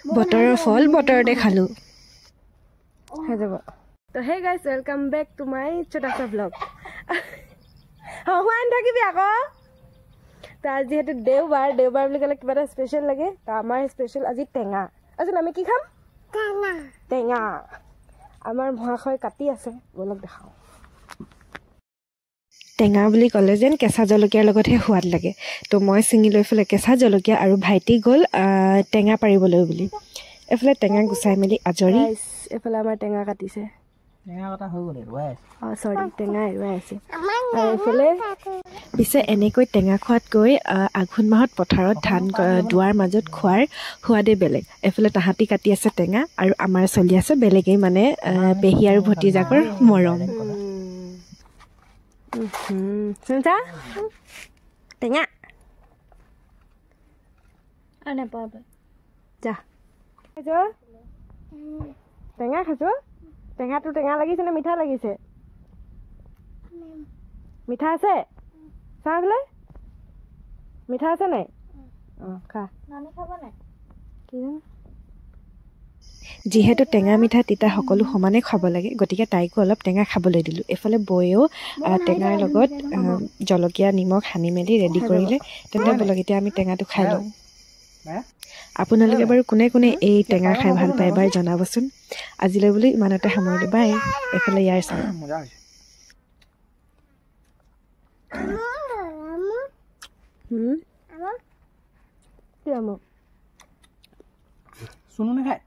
বতৰৰ ফল বতৰতে খালো হৈ যাব তো hey guys welcome back to my ছোটাছা ব্লগ হোৱাই নাথাকিবি আকৌ তো আজি যিহেতু দেওবাৰ বুলি ক'লে কিবা এটা স্পেচিয়েল লাগে তো আমাৰ স্পেচিয়েল আজি টেঙা আজি আমি কি খাম টেঙা আমাৰ মহাশয় কাটি আছে বলক দেখাওঁ টেঙা বুলি ক'লে যেন কেঁচা জলকীয়াৰ লগতহে সোৱাদ লাগে তো মই ছিঙি লৈ পেলাই কেঁচা জলকীয়া আৰু ভাইটি গ'ল টেঙা পাৰিবলৈ বুলি এফালে টেঙা গুচাই মেলি আজৰি এফালে আমাৰ টেঙা কাটিছে টেঙা এৰুৱাই আছে আৰু এইফালে পিছে এনেকৈ টেঙা খোৱাতকৈ আঘোণ মাহত পথাৰত ধান দোৱাৰ মাজত খোৱাৰ সোৱাদেই বেলেগ এফালে তাহাঁতি কাটি আছে টেঙা আৰু আমাৰ চলি আছে বেলেগেই মানে পেহী আৰু ভতিজাকৰ মৰম শুনছা টেঙা যা টেঙা খাইছো টেঙাটো টেঙা লাগিছে নে মিঠা লাগিছে মিঠা আছে চাহলে মিঠা আছে নাই অঁ খা কি যিহেতু টেঙা মিঠা তিতা সকলো সমানে খাব লাগে গতিকে তাইকো অলপ টেঙা খাবলৈ দিলোঁ এইফালে বৌয়েও টেঙাৰ লগত জলকীয়া নিমখ সানি মেলি ৰেডি কৰিলে তেন্তে বলক এতিয়া আমি টেঙাটো খাই লওঁ আপোনালোকে বাৰু কোনে কোনে এই টেঙা খাই ভাল পায় এবাৰ জনাবচোন আজিলৈ বুলি ইমানতে সামৰিলোঁ বাই এইফালে ইয়াৰ চাওঁ কি আমক চুনু নাখায়